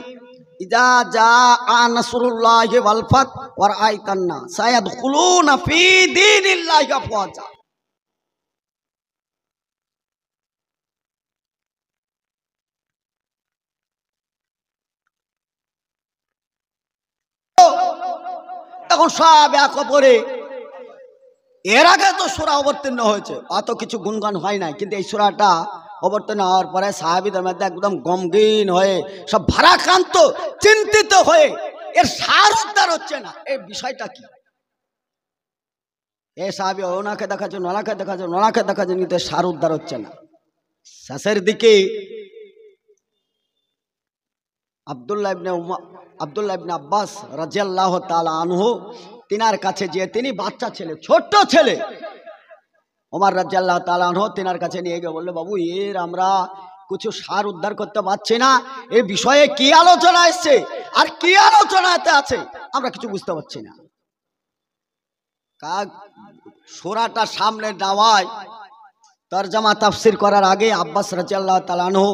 ইযা জাআ নাসরুল্লাহি ওয়াল ফাত ওয়া রাআইতান নাস সায়াদখুলুনা ফি দীনিল্লাহি আফওয়াজা। তখন সব এক অপরে, এর আগে তো সূরা অবতীর্ণ হয়েছে, অত কিছু গুণগান হয় নাই, কিন্তু এই সূরাটা অবতীর্ণ হওয়ার পরে সাহাবীদের মধ্যে একদম গমগীন হয়ে, সব ভারাক্রান্ত, চিন্তিত হয়ে, এর সার উদ্ধার হচ্ছে না, এই বিষয়টা কি? এই সাহাবী ওনাকে দেখাচ্ছে, ওনাকে দেখাচ্ছে, ওনাকে দেখাচ্ছে, কিন্তু সার উদ্ধার হচ্ছে না। শেষের দিকে আব্দুল্লাহ ইবনে আব্বাস রাদিয়াল্লাহু তাআলা আনহু তিনার কাছে গিয়ে, তিনি বাচ্চা ছেলে, ছোট্ট ছেলে, ওমর রাদিয়াল্লাহু তাআলা আনহু তিনার কাছে নিয়ে গিয়ে বললো, বাবু এর আমরা কিছু সার উদ্ধার করতে পারছি না, এই বিষয়ে কি আলোচনা এসছে আর কি আলোচনাতে আছে আমরা কিছু বুঝতে পারছি না। সূরাটা সামনে নেওয়ায় তরজমা তাফসীর করার আগে আব্বাস রাদিয়াল্লাহু তাআলা আনহু,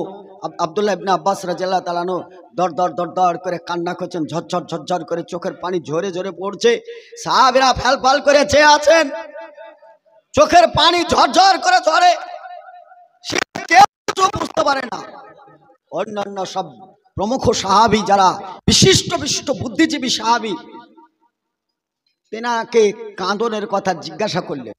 আব্দুল্লাহ ইবনে আব্বাস রাদিয়াল্লাহু তাআলা আনহু দর দর করে কান্না করছেন, ঝরঝর ঝরঝর করে চোখের পানি ঝরে ঝরে পড়ছে। সাহাবীরা ফ্যাল করে চেয়ে আছেন, চোখের পানি ঝরঝর করে ঝরে, কেউ বুঝতে পারে না। অন্যান্য সব প্রমুখ সাহাবী, যারা বিশিষ্ট বুদ্ধিজীবী সাহাবী, তেনাকে কাঁদনের কথা জিজ্ঞাসা করলেন।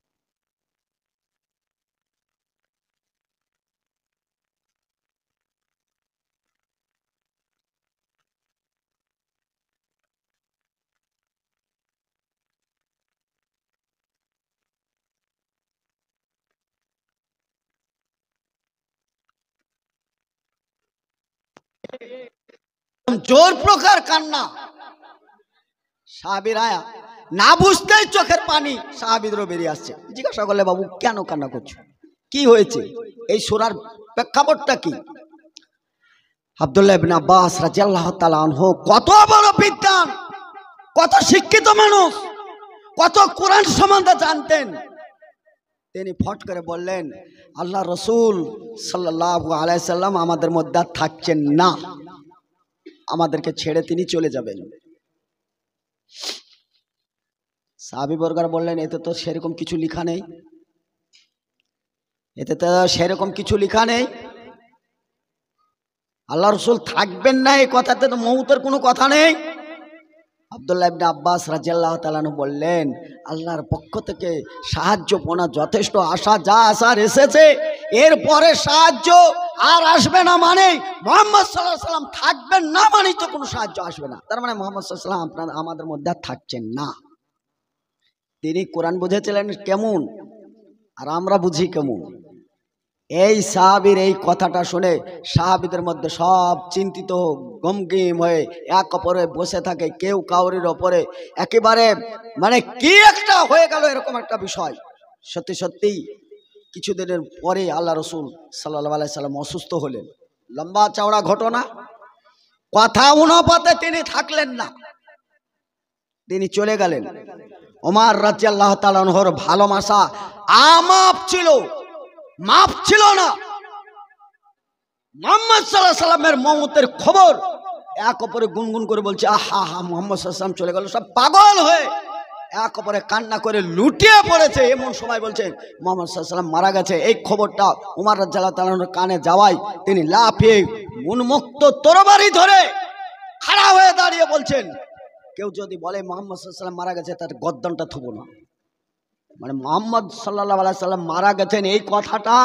জোর প্রকার কান্না, সাহাবীরা না বুঝতেই চোখের পানি সাহাবীদেরও বেরিয়ে আসছে। জিজ্ঞাসা করলে, বাবু কেন কান্না করছো, কি হয়েছে, এই সূরার প্রেক্ষাপটটা কি? আব্দুল্লাহ ইবনে আব্বাস রাদিয়াল্লাহু তাআলা আনহু কত বড় বিদ্বান, কত শিক্ষিত মানুষ, কত কোরআন সম্বন্ধে জানতেন। তিনি ফট করে বললেন, আল্লাহ রসুল সাল্লাল্লাহু আলাইহি সাল্লাম আমাদের মধ্যে থাকছেন না, আমাদেরকে ছেড়ে তিনি চলে যাবেন। সাহাবী বর্গরা বললেন, এতে তো সেরকম কিছু লেখা নেই, এতে তো সেরকম কিছু লেখা নেই, আল্লাহ রসুল থাকবেন না এই কথাতে তো মউতের কোনো কথা নেই। আব্দুল্লাহ ইবনে আব্বাস রাদিয়াল্লাহু তাআলা আনহু বললেন, আল্লাহর পক্ষ থেকে সাহায্য পোনা যথেষ্ট, আশা যা আসার এসেছে, এরপরে সাহায্য আর আসবে না, মানে মুহাম্মদ সাল্লাল্লাহু আলাইহি সাল্লাম থাকবেন না মানে তো কোনো সাহায্য আসবে না, তার মানে মুহাম্মদ সাল্লাল্লাহু আলাইহি সাল্লাম আমাদের মধ্যে থাকছেন না। তিনি কোরআন বুঝেছিলেন কেমন আর আমরা বুঝি কেমন। এই সাহাবীর এই কথাটা শুনে সাহাবীদের মধ্যে সব চিন্তিত গমগিম হয়ে এক অপরে বসে থাকে, কেউ কাউরির ওপরে একেবারে মানে কি একটা হয়ে গেল এরকম একটা বিষয়। সত্যি সত্যি কিছুদিনের পরে আল্লাহ রসুল সাল্লাল্লাহু আলাইহি সাল্লাম অসুস্থ হলেন। লম্বা চওড়া ঘটনা, কথা অনুপাতে তিনি থাকলেন না, তিনি চলে গেলেন। ওমর রাদিয়াল্লাহু তাআলা আনহুর ভালোবাসা আমাপ ছিল, মাপ ছিল না। মুহাম্মদ সাল্লাল্লাহু আলাইহি সাল্লামের মওতের খবর এক অপরে গুনগুন করে বলছে, আহা হা মুহাম্মদ সাল্লাল্লাহু আলাইহি সাল্লাম চলে গেল, সব পাগল হয়ে এক অপরে কান্না করে লুটিয়ে পড়েছে। এমন সময় বলছে মুহাম্মদ সাল্লাল্লাহু আলাইহি সাল্লাম মারা গেছে। এই খবরটা ওমর রাদিয়াল্লাহু তাআলা আনহুর কানে যাওয়ায় তিনি লাফিয়ে উন্মুক্ত তরবারি ধরে খাড়া হয়ে দাঁড়িয়ে বলছেন, কেউ যদি বলে মুহাম্মদ সাল্লাল্লাহু আলাইহি সাল্লাম মারা গেছে, তার গর্দনটা থুবো না। মানে মুহাম্মদ সাল্লাল্লাহু আলাইহি সাল্লাম মারা গেছেন এই কথাটা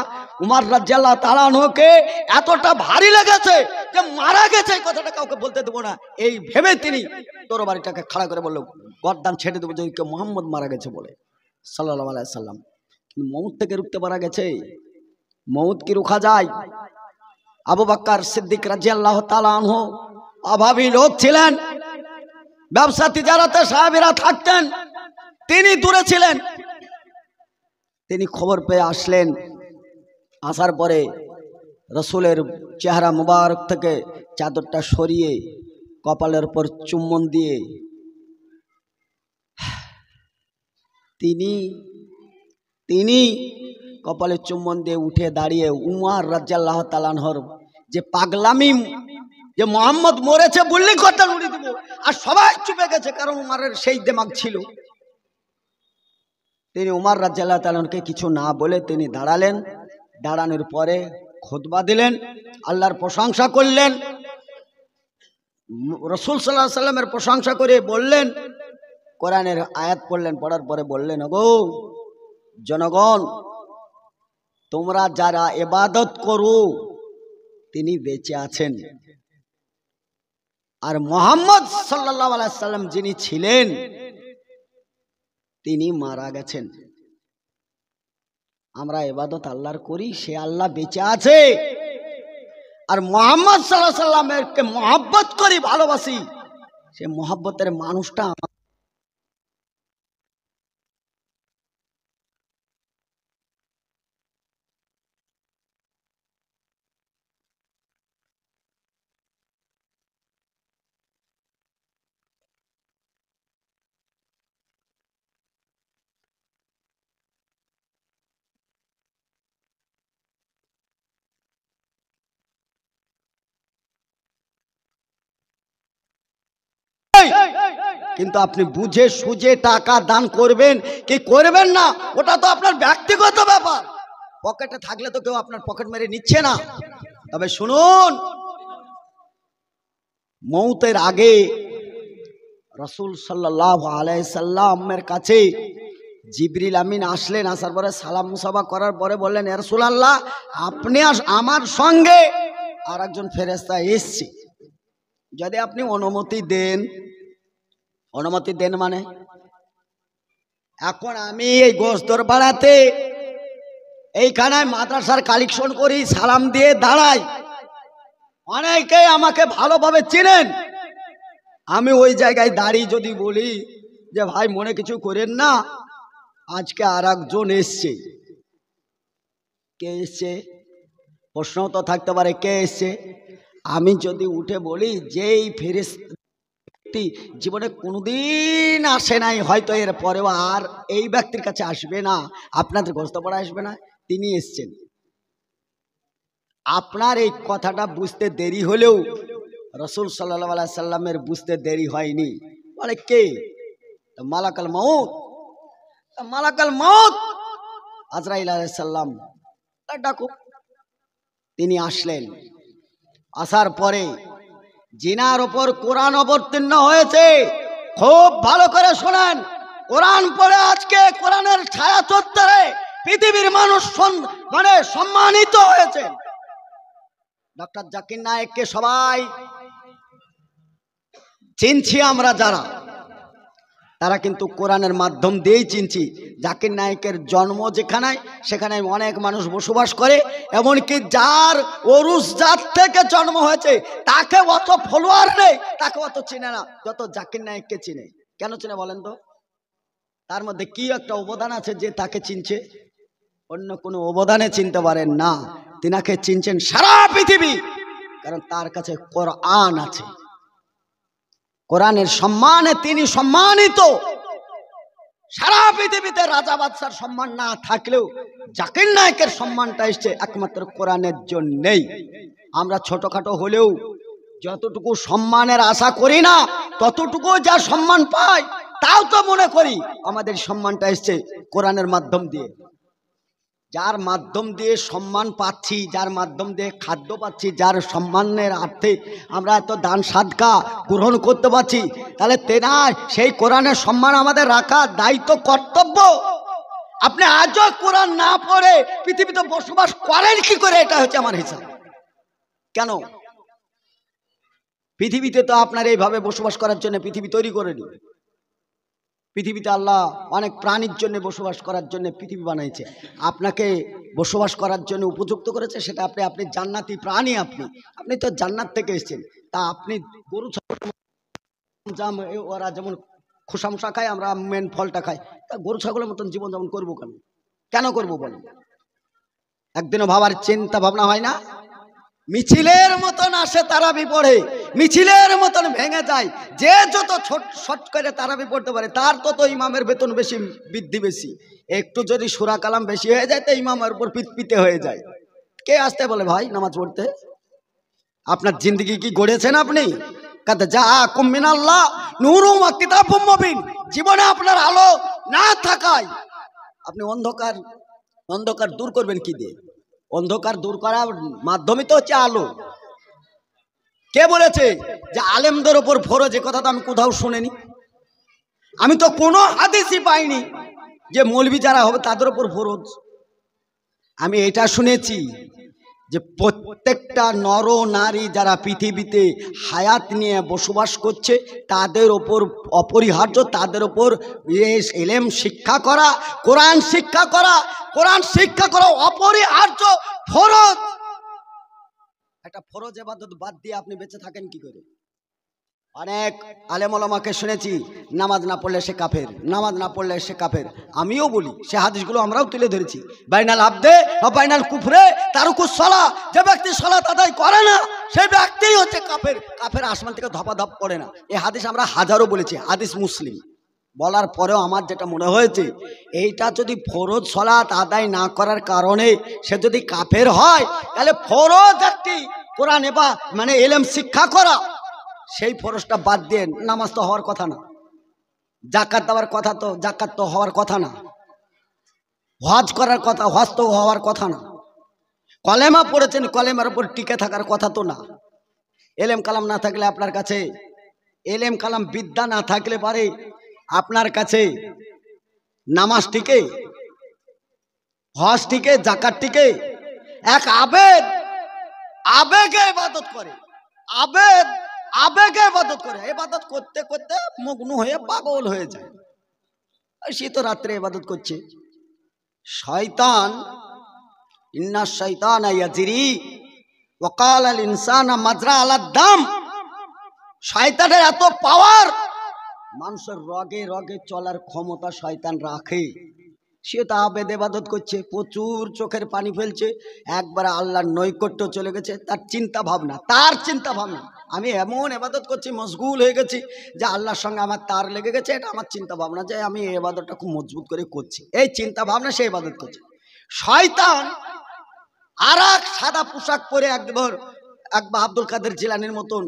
উমর রাদিয়াল্লাহু তাআলা আনহুকে এতটা ভারী লেগেছে যে মারা গেছে এই কথাটা কাউকে বলতে দেবো না, এই ভেবে তিনি তরবারিটাকে খাড়া করে বলল, গর্দান ছেড়ে দেবো যদি কেউ মুহাম্মদ মারা গেছে বলে সাল্লাল্লাহু আলাইহি সাল্লাম। কিন্তু মউত থেকে রুখতে পারা গেছে? মউত কি রুখা যায়? আবু বকর সিদ্দিক রাদিয়াল্লাহু তাআলা আনহু অভাবী লোক ছিলেন, ব্যবসা তিজারতে সাহাবীরা থাকতেন, তিনি দূরে ছিলেন। তিনি খবর পেয়ে আসলেন, আসার পরে রসুলের চেহারা মুবারক থেকে চাদরটা সরিয়ে কপালের উপর চুম্বন দিয়ে তিনি কপালে চুম্বন দিয়ে উঠে দাঁড়িয়ে উমর রাদিয়াল্লাহু তাআলা আনহুর যে পাগলামি, যে মুহাম্মদ মরেছে বললেই কথা উড়িয়ে দেব, আর সবাই চুপে গেছে, কারণ উমরের সেই দিমাগ ছিল। তিনি উমর রাদিয়াল্লাহু তাআলা আনহুকে কিছু না বলে তিনি দাঁড়ালেন, দাঁড়ানোর পরে খুতবা দিলেন, আল্লাহর প্রশংসা করলেন, রাসূল সাল্লাল্লাহু আলাইহি সাল্লামের প্রশংসা করে বললেন, কোরআনের আয়াত পড়লেন, পড়ার পরে বললেন, ওগো জনগণ, তোমরা যারা ইবাদত করো তিনি বেঁচে আছেন, আর মুহাম্মদ সাল্লাল্লাহু আলাইহি সাল্লাম যিনি ছিলেন তিনি মারা গেছেন। আমরা ইবাদত আল্লাহর করি, সে আল্লাহ বেঁচে আছে, আর মুহাম্মদ সাল্লাল্লাহু আলাইহি সাল্লামকে মহব্বত করি, ভালোবাসি, সে মহব্বতের মানুষটা কিন্তু আপনি বুঝে সুঝে টাকা দান করবেন কি করবেন না ওটা তো আপনার ব্যক্তিগত ব্যাপার। পকেটে থাকলে তো কেউ আপনার পকেট মেরে নিচ্ছে না। তবে শুনুন, মৌতের আগে রাসূল সাল্লাল্লাহু আলাইহি সাল্লামের কাছে জিবরিল আমিন আসলেন। আসার পরে সালাম মুসাফা করার পরে বললেন, ইয়া রাসূলুল্লাহ, আপনি আমার সঙ্গে আর একজন ফেরেশতা এসেছে, যদি আপনি অনুমতি দেন। অনুমতি দেন মানে এখন আমি এই গোসদর পাড়াতে এইখানে মাদ্রাসার কালেকশন করি, সালাম দিয়ে দাঁড়াই, অনেকেই আমাকে ভালোভাবে চিনেন। আমি ওই জায়গায় দাঁড়িয়ে যদি বলি যে ভাই মনে কিছু করেন না, আজকে আর একজন এসছে, কে এসছে প্রশ্ন তো থাকতে পারে, কে এসছে? আমি যদি উঠে বলি যেই ফেরেশতা জীবনে কোনোদিন আসে নাই, হয়তো এর পরেও আর এই ব্যক্তির কাছে আসবে না, আপনাদের গোস্তপাড়া আসবে না, তিনি এসছেন, আপনার এই কথাটা বুঝতে দেরি হলেও রাসূল সাল্লাল্লাহু আলাইহি সাল্লামের বুঝতে দেরি হয়নি। বলে কে? মালাকাল মউত। মালাকাল মউত আজরাইল আলাইহিস সালাম, ডাকো। তিনি আসলেন। আসার পরে জিনার ওপর কোরআন অবতীর্ণ হয়েছে। খুব ভালো করে শোনেন, কোরআন পড়ে আজকে কোরআনের ছায়া চত্বরে পৃথিবীর মানুষ মানে সম্মানিত হয়েছে। ডক্টর জাকির নায়েককে সবাই চিনছি আমরা, যারা তারা কিন্তু কোরআনের মাধ্যম দিয়েই চিনছি। জাকির নায়েকের জন্ম যেখানে, সেখানে অনেক মানুষ বসবাস করে, এমনকি যার অরুষ জাত থেকে জন্ম হয়েছে তাকে অত ফলোয়ার নেই, তাকে অত চিনে না যত জাকির নায়েককে চিনে। কেন চিনে বলেন তো? তার মধ্যে কি একটা অবদান আছে যে তাকে চিনছে, অন্য কোনো অবদানে চিনতে পারেন না। তিনাকে চিনছেন সারা পৃথিবী, কারণ তার কাছে কোরআন আছে। কোরআনের সম্মানে তিনি সম্মানিত। সারা পৃথিবীতে রাজা বাদশার সম্মান না থাকলেও জাকির নায়েকের সম্মানটা এসছে একমাত্র কোরআনের জন্যেই। আমরা ছোটখাটো হলেও যতটুকু সম্মানের আশা করি না, ততটুকু যা সম্মান পাই তাও তো মনে করি আমাদের সম্মানটা এসছে কোরআনের মাধ্যম দিয়ে। যার মাধ্যম দিয়ে সম্মান পাচ্ছি, যার মাধ্যম দিয়ে খাদ্য পাচ্ছি, যার সম্মানের অর্থে আমরা এত দান সাদকা গ্রহণ করতে পারছি, তাহলে তেনার সেই কোরআনের সম্মান আমাদের রাখা দায়িত্ব, কর্তব্য। আপনি আজও কোরআন না পড়ে পৃথিবীতে বসবাস করেন কি করে? এটা হচ্ছে আমার হিসাব। কেন? পৃথিবীতে তো আপনার এইভাবে বসবাস করার জন্য পৃথিবী তৈরি করেনি। পৃথিবীতে আল্লাহ অনেক প্রাণীর জন্য বসবাস করার জন্য পৃথিবী বানাইছে। আপনাকে বসবাস করার জন্য উপযুক্ত করেছে, সেটা আপনি জান্নাতি প্রাণী। আপনি তো জান্নাত থেকে এসেছেন। তা আপনি গরু ছাগল, ওরা যেমন খোসা মোসা খায়, আমরা মেন ফলটা খাই, তা গরু ছাগলের মতন জীবন যেমন করবো কেন? কেন করবো বলেন? একদিনও ভাবার চিন্তা ভাবনা হয় না? মিছিলের মতন আসে তারাবি পড়ে, মিছিলের মতন ভেঙে যায়। যে যত শর্ট করে তারাবি পড়তে পারে তার তত ইমামের বেতন বেশি, বৃদ্ধি বেশি। একটু যদি সূরা কালাম বেশি হয়ে যায় তো ইমামের উপর পিতপিতে হয়ে যায়। কে আসতে বলে ভাই নামাজ পড়তে? আপনার জিন্দগি কি গড়েছেন আপনি? কাতে যা কুমিনাল্লাহ নূরুম ওয়া কিতাবুম মুবিন। জীবনে আপনার আলো না থাকায় আপনি অন্ধকার দূর করবেন কি দিয়ে? অন্ধকার দূর করার মাধ্যমই তো হচ্ছে আলো। কে বলেছে যে আলেমদের ওপর ফরজ? এ কথা তো আমি কোথাও শুনিনি। আমি তো কোনো হাদিসই পাইনি যে মৌলবি যারা হবে তাদের ওপর ফরজ। আমি এটা শুনেছি যে প্রত্যেকটা নর নারী যারা পৃথিবীতে হায়াত নিয়ে বসবাস করছে তাদের ওপর অপরিহার্য, তাদের ওপর ইলম শিক্ষা করা, কোরআন শিক্ষা করা অপরিহার্য ফরজ। একটা ফরজ ইবাদত বাদ দিয়ে আপনি বেঁচে থাকেন কি করে? অনেক আলেম ওলামাকে শুনেছি নামাজ না পড়লে সে কাফের, নামাজ না পড়লে সে কাফের। আমিও বলি, সে হাদিসগুলো আমরাও তুলে ধরেছি। বাইনাল আবদে বা বাইনাল কুফরে তারকুস সালাহ, যে ব্যক্তি সালাত আদায় করে না সেই ব্যক্তিই হচ্ছে কাফের। কাফের আসমান থেকে ধপাধপ পড়ে না। এই হাদিস আমরা হাজারও বলেছি, হাদিস মুসলিম। বলার পরেও আমার যেটা মনে হয়েছে, এইটা যদি ফরজ সালাত আদায় না করার কারণে সে যদি কাফের হয়, তাহলে ফরজ একটি কোরআন বা মানে ইলম শিক্ষা করা, সেই ফরজটা বাদ দিয়ে নামাজ তো হওয়ার কথা না, যাকাত দেওয়ার কথা তো যাকাত তো হওয়ার কথা না, হজ করার কথা, হজ তো হওয়ার কথা না, কলেমা পড়েছেন কলেমার উপর টিকে থাকার কথা তো না। এলেম কালাম না থাকলে আপনার কাছে এলেম কালাম বিদ্যা না থাকলে পারে আপনার কাছে নামাজ টিকে, হজ টিকে, যাকাত টিকে? এক আবেগে ইবাদত করে, আবেগে ইবাদত করে, ইবাদত করতে করতে মগ্ন হয়ে পাগল হয়ে যায়। সে তো রাত্রে ইবাদত করছে। শয়তান, ইন্না শাইতানা ইয়াজরি ওয়া ক্বালা আল ইনসানা মাজরা আলাদ দাম। শয়তানের এত পাওয়ার, মানুষের রগে রগে চলার ক্ষমতা শয়তান রাখে। সে তো আবেদ ইবাদত করছে, প্রচুর চোখের পানি ফেলছে, একবারে আল্লাহর নৈকট্য চলে গেছে। তার চিন্তা ভাবনা আমি এমন ইবাদত করছি, মশগুল হয়ে গেছি যে আল্লাহর সঙ্গে আমার তার লেগে গেছে। এটা আমার চিন্তা ভাবনা যে আমি এই ইবাদতটা খুব মজবুত করে করছি, এই চিন্তা ভাবনা সে ইবাদত করছে। শয়তান আর এক সাদা পোশাক পরে একবার আব্দুল কাদের জিলানির মতন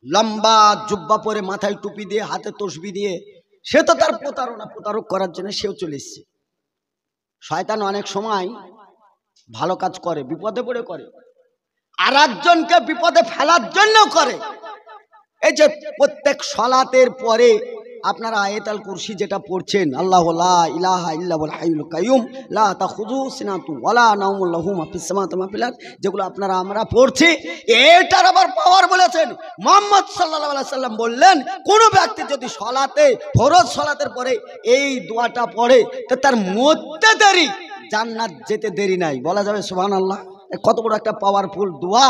লম্বা জুব্বা পরে, মাথায় টুপি দিয়ে, হাতে তসবি দিয়ে, সে তো তার প্রতারক করার জন্য সেও চলে এসছে। শয়তান অনেক সময় ভালো কাজ করে, বিপদে পড়ে করে, আর একজনকে বিপদে ফেলার জন্য করে। এই যে প্রত্যেক সালাতের পরে আপনারা আয়াতুল কুরসি যেটা পড়ছেন, আল্লাহু লা ইলাহা ইল্লা হুয়াল হাইয়ুল কাইয়ুম লা তাখুযুহু সিনাতুন ওয়ালা নাওমুন লাহু মা ফিস সামাওয়াতি ওয়া মা ফিল আরদ, যেগুলো আমরা পড়ছি, এটার আবার পাওয়ার বলেছেন মুহাম্মদ সাল্লাল্লাহু আলাইহি সাল্লাম। বললেন কোন ব্যক্তি যদি সালাতে, ফরজ সালাতের পরে এই দোয়াটা পড়ে, তো তার মরতে দেরি, জান্নাত যেতে দেরি নাই। বলা যাবে সুবহানাল্লাহ? কত বড় একটা পাওয়ারফুল দোয়া।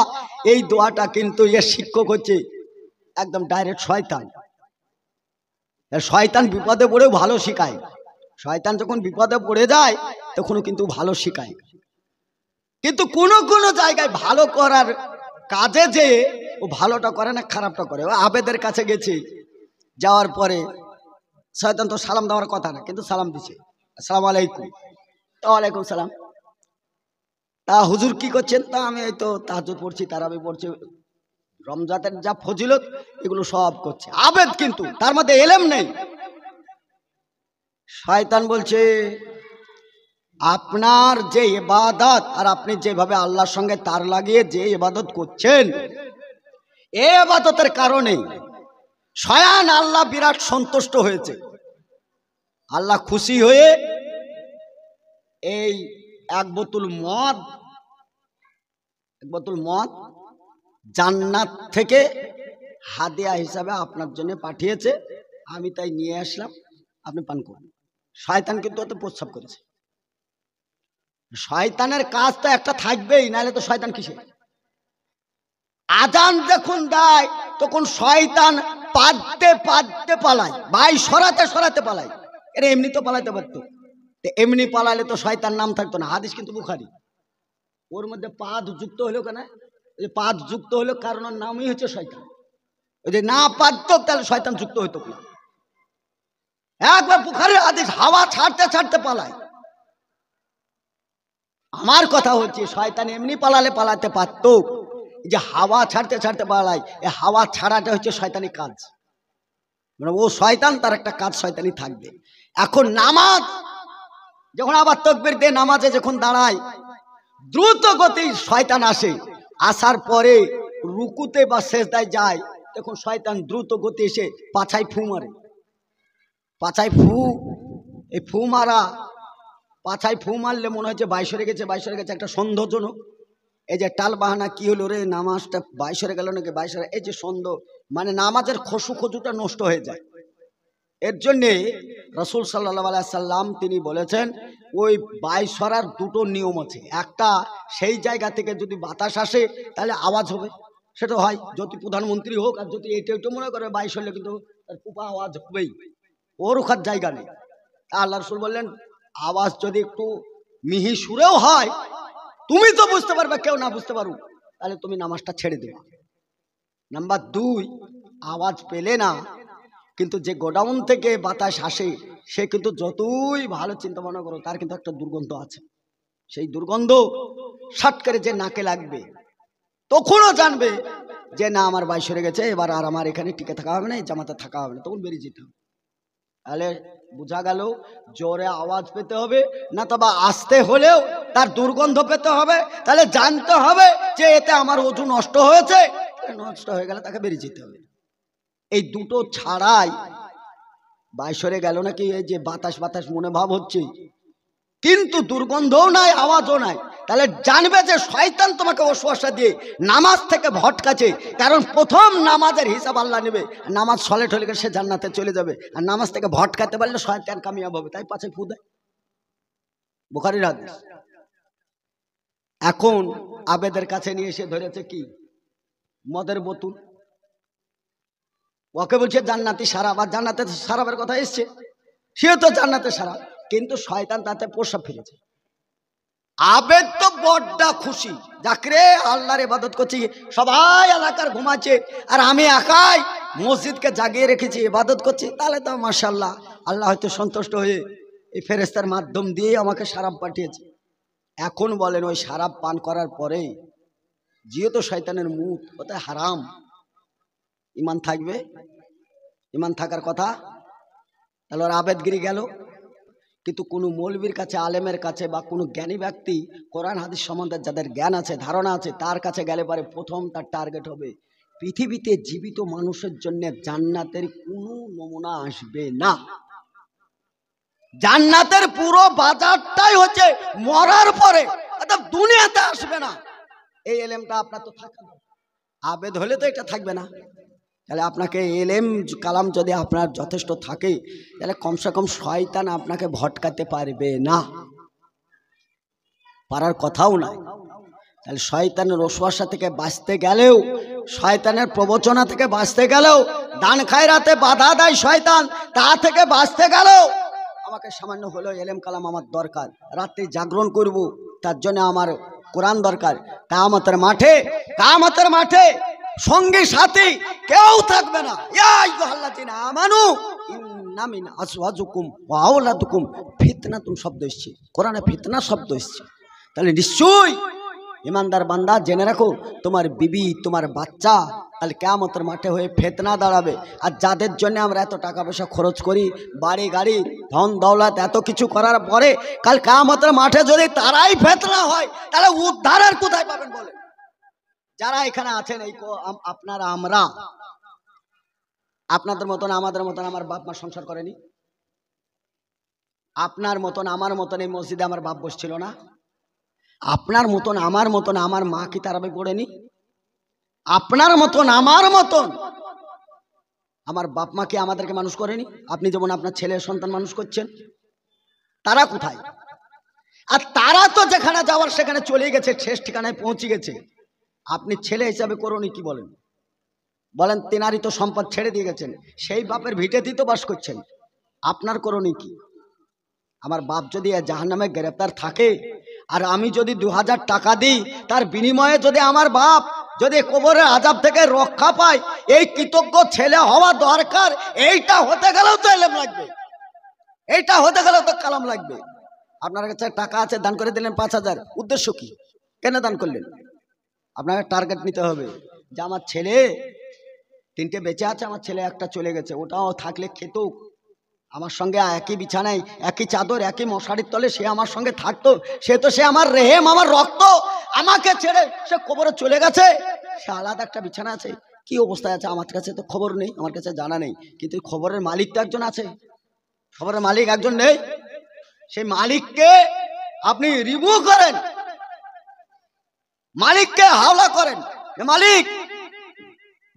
এই দোয়াটা কিন্তু এর শিক্ষক হচ্ছে একদম ডাইরেক্ট শয়তান। শয়তান বিপদে পড়েও ভালো শিখায়। শয়তান যখন বিপদে পড়ে যায় তখনও কিন্তু ভালো শিখায়। কিন্তু কোন জায়গায় ভালো করার কাজে যে ও ভালোটা করে না, খারাপটা করে। ও আবেদের কাছে গেছে, যাওয়ার পরে শয়তান তো সালাম দেওয়ার কথা না, কিন্তু সালাম দিছে, আসসালামু আলাইকুম। ওয়ালাইকুম সালাম। তা হুজুর কি করছেন? তা আমি এই তো তাহাজ্জুদ পড়ছি, তারাবি পড়ছি, রমজানের যা ফজিলত এগুলো সব করছে। আবেদ, কিন্তু তার মধ্যে এলেম নেই। শয়তান বলছে আপনার যে ইবাদত, আর আপনি যেভাবে আল্লাহর সঙ্গে তার লাগিয়ে যে ইবাদত করছেন, এই ইবাদতের কারণে স্বয়ং আল্লাহ বিরাট সন্তুষ্ট হয়েছে। আল্লাহ খুশি হয়ে এই এক বোতল মদ জান্নাত থেকে হাদিয়া হিসাবে আপনার জন্য পাঠিয়েছে। আমি তাই নিয়ে আসলাম, আপনি পান করুন। শয়তান কিন্তু অত প্রস্তাব করেছে। শয়তানের কাজ তো একটা থাকবেই, নাহলে তো শয়তান কিসে? আজান যখন দেয় তখন শয়তান পাদতে পালায়, ভাই সরাতে পালায়। এরা এমনি তো পালাইতে পারতো, এমনি পালালে তো শয়তান নাম থাকতো না। হাদিস কিন্তু বুখারী, ওর মধ্যে পাদ যুক্ত হলো কেন? পাদ যুক্ত হলো কারণ ওর নামই হচ্ছে শয়তান। ওই যে না পারত তাহলে শয়তান যুক্ত হইতো না। একবার বুখারীর হাদিস, হাওয়া ছাড়তে পালায়। আমার কথা হচ্ছে শয়তান এমনি পালাতে পারতো, যে হাওয়া ছাড়তে পালায়। এই হাওয়া ছাড়াটা হচ্ছে শয়তানি কাজ, মানে ও শয়তান, তার একটা কাজ শয়তানি থাকবে। এখন নামাজ যখন আবার তাকবীর দিয়ে নামাজে যখন দাঁড়ায়, দ্রুত গতি শয়তান আসে, আসার পরে রুকুতে বা সেজদায় যায়, তখন শয়তান দ্রুত গতি এসে পাছায় ফু মারে। পাছায় ফু মারলে মনে হচ্ছে 22 গেছে, একটা সন্দেহজনক। এই যে টাল বাহানা, কি হলো রে, নামাজটা 22 গেল নাকি 22, এই যে সন্দেহ, মানে নামাজের খসুটা নষ্ট হয়ে যায়। এর জন্যে রাসূল সাল্লাল্লাহু আলাইহি সাল্লাম তিনি বলেছেন, ওই 22 দুটো নিয়ম আছে। একটা, সেই জায়গা থেকে যদি বাতাস আসে তাহলে আওয়াজ হবে, সেটা হয় যদি প্রধানমন্ত্রী হোক, আর যদি এটা মনে করে 22 হলে কিন্তু তার কুপা আওয়াজ হবেই, ওর ওখার জায়গা নেই। আল্লাহ রাসূল বললেন, আওয়াজ যদি একটু মিহি সুরেও হয়, তুমি তো বুঝতে পারবে, কেউ না বুঝতে পারুক, তাহলে তুমি নামাজটা ছেড়ে দেবে। নাম্বার 2, আওয়াজ পেলে না, কিন্তু যে গোডাউন থেকে বাতাস আসে, সে কিন্তু যতই ভালো চিন্তা ভাবনা করো, তার কিন্তু একটা দুর্গন্ধ আছে। সেই দুর্গন্ধ শট করে যে নাকে লাগবে, তখনও জানবে যে না, আমার 22 হয়ে গেছে, এবার আর আমার এখানে টিকে থাকা হবে না, এই জামাতে থাকা হবে না, তখন বেরিয়ে যেতে হবে। তাহলে বোঝা গেল, জোরে আওয়াজ পেতে হবে না, তবে আসতে হলেও তার দুর্গন্ধ পেতে হবে। তাহলে জানতে হবে যে এতে আমার ওযু নষ্ট হয়ে গেলে তাকে বেরিয়ে যেতে হবে। এই দুটো ছাড়াই বাইশরে গেল নাকি এই যে বাতাস বাতাস মনে ভাব হচ্ছে, কিন্তু দুর্গন্ধও নাই আওয়াজও নাই, তাহলে জানবে যে শয়তান তোমাকে ওয়াসওয়াসা দিয়ে নামাজ থেকে ভটকাছে। কারণ প্রথম নামাজের হিসাব আল্লাহ নেবে, নামাজ সলেট হলে সে জান্নাতে চলে যাবে, আর নামাজ থেকে ভটকাতে পারলে শয়তান কামিয়াব হবে, তাই পাছে ফু দেয়। বুখারীর হাদিস। এখন আবেদের কাছে নিয়ে এসে ধরেছে কি মদের বোতল, ওকে বলছে জান্নাতি শারাব, আর জান্নাতে শারাবের কথা এসছে, সেও তো জান্নাতে শারাব, কিন্তু শয়তান তাতে প্রসাব ফেলেছে। আবেদ তো বড্ডা খুশি, যাকরে আল্লাহর ইবাদত করছি, সবাই এলাকার ঘুমাচ্ছে আর আমি একাই মসজিদকে জাগিয়ে রেখেছি, ইবাদত করছি, তাহলে তো মাশাআল্লাহ আল্লাহ হয়তো সন্তুষ্ট হয়ে এই ফেরেশতার মাধ্যম দিয়ে আমাকে শারাব পাঠিয়েছে। এখন বলেন ওই শারাব পান করার পরে যেহেতু শয়তানের মুখ ওটা হারাম, ইমান থাকবে? ইমান থাকার কথা, তাহলে ওর আবেদগিরি গেল। কিন্তু কোনো মৌলবীর কাছে, আলেমের কাছে বা কোনো জ্ঞানী ব্যক্তি কোরআন হাদিস সম্বন্ধে যাদের জ্ঞান আছে, ধারণা আছে, তার কাছে গেলে পরে প্রথম তার টার্গেট হবে পৃথিবীতে জীবিত মানুষের জন্য জান্নাতের কোনো নমুনা আসবে না। জান্নাতের পুরো বাজারটাই হচ্ছে মরার পরে, অর্থাৎ দুনিয়াতে আসবে না। এই এলেমটা আপনার তো থাকা, আবেদ হলে তো এটা থাকবে না। তাহলে আপনাকে এলেম কালাম যদি আপনার যথেষ্ট থাকে, তাহলে কমসে কম শয়তান আপনাকে ভটকাতে পারবে না, পারার কথাও নাই। তাহলে শয়তানের ওয়াসওয়াসা থেকে বাঁচতে গেলেও, শয়তানের প্রবচনা থেকে বাঁচতে গেলেও, দান খায়রাতে বাধা দেয় শয়তান, তা থেকে বাঁচতে গেলেও আমাকে সামান্য হলেও এলেম কালাম আমার দরকার। রাত্রি জাগরণ করব, তার জন্য আমার কোরআন দরকার। কিয়ামতের মাঠে সঙ্গী সাথী কেউ থাকবে না। ইয়া আইয়ুহাল্লাযিনা আমানু ইন্না মিন আজওয়াজিকুম ওয়া আওলাদিকুম ফিতনাতুন শব্দ এসেছে, কোরআনে ফিতনা শব্দ এসেছে। তাহলে নিশ্চয়ই ইমানদার বান্দা জেনে রাখো, তোমার বিবি, তোমার বাচ্চা কাল কিয়ামতের মাঠে হয়ে ফিতনা দাঁড়াবে। আর যাদের জন্য আমরা এত টাকা পয়সা খরচ করি, বাড়ি গাড়ি ধন দৌলত এত কিছু করার পরে কাল কিয়ামতের মাঠে যদি তারাই ফিতনা হয়, তাহলে উদ্ধারের কোথায় পাবেন বলেন? যারা এখানে আছেন, এই আপনারা, আমরা, আপনাদের মতন আমাদের মতন আমার বাপ মা সংসার করেনি, আপনার মতন আমার মতন এই মসজিদে আমার বাপ বসছিল না, আপনার মতন আমার মতন আমার মা কি তারাবি পড়েনি, আপনার মতন আমার মতন আমার বাপ মা কি আমাদেরকে মানুষ করেনি? আপনি যেমন আপনার ছেলে সন্তান মানুষ করছেন, তারা কোথায়? আর তারা তো যেখানে যাওয়ার সেখানে চলে গেছে, শেষ ঠিকানায় পৌঁছে গেছে। আপনি ছেলে হিসাবে করুনি কি বলেন? বলেন তেনারই তো সম্পদ ছেড়ে দিয়ে গেছেন, সেই বাপের ভিটেতেই তো বাস করছেন, আপনার করণীয় কি? আমার বাপ যদি জাহান্নামে গ্রেফতার থাকে আর আমি যদি 2000 টাকা দিই, তার বিনিময়ে যদি আমার বাপ যদি কবরের আযাব থেকে রক্ষা পায়, এই কৃতজ্ঞ ছেলে হওয়া দরকার। এইটা হতে গেলেও তো এলেম লাগবে, এইটা হতে গেলেও তো কালাম লাগবে। আপনার কাছে টাকা আছে, দান করে দিলেন 5000, উদ্দেশ্য কি? কেন দান করলেন? আপনাকে টার্গেট নিতে হবে যে আমার ছেলে 3টে বেঁচে আছে, আমার ছেলে 1টা চলে গেছে, ওটাও থাকলে খেত, আমার সঙ্গে একই বিছানায়, একই চাদর, একই মশারির তলে সে আমার সঙ্গে থাকতো, সে আমার রেহেম, আমার রক্ত, আমাকে ছেড়ে সে কবরে চলে গেছে, সে আলাদা একটা বিছানা আছে, কি অবস্থায় আছে আমার কাছে তো খবর নেই, আমার কাছে জানা নেই, কিন্তু খবরের মালিক তো একজন আছে, খবরের মালিক একজন নেই? সেই মালিককে আপনি রিভিউ করেন, মালিককে হাওলা করেন, মালিক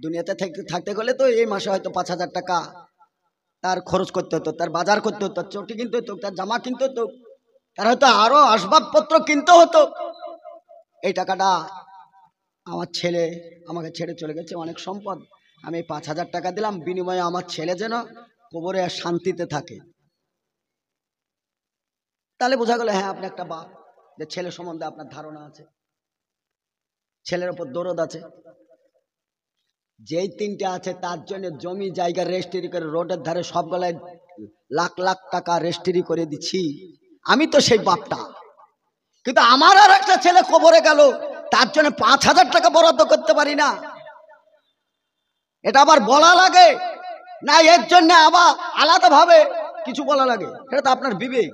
দুনিয়াতে থাকতে গেলে তো এই মাসে হয়তো 5000 টাকা তার খরচ করতে হতো, তার বাজার করতে হতো, চটি কিনতে হতো, তার জামা কিনতে হতো, তার হয়তো আরো আসবাবপত্র কিনতে হতো। এই টাকাটা আমার ছেলে আমাকে ছেড়ে চলে গেছে, অনেক সম্পদ, আমি 5000 টাকা দিলাম, বিনিময়ে আমার ছেলে যেন কবরে শান্তিতে থাকে। তাহলে বোঝা গেল হ্যাঁ আপনি একটা বাপ, যে ছেলে সম্বন্ধে আপনার ধারণা আছে, ছেলের উপর দরদ আছে। যেই 3টে আছে তার জন্য জমি জায়গা রেজিস্ট্রি করে রোডের ধারে সবগুলাই লাখ লাখ টাকা রেজিস্ট্রি করে দিচ্ছি, আমি তো সেই বাপটা। কিন্তু আমার আর একটা ছেলে কবরে গেল, তার জন্য 5000 টাকা বরাদ্দ করতে পারি না, এটা আবার বলা লাগে না? এর জন্য আবার আলাদা ভাবে কিছু বলা লাগে? এটা তো আপনার বিবেক।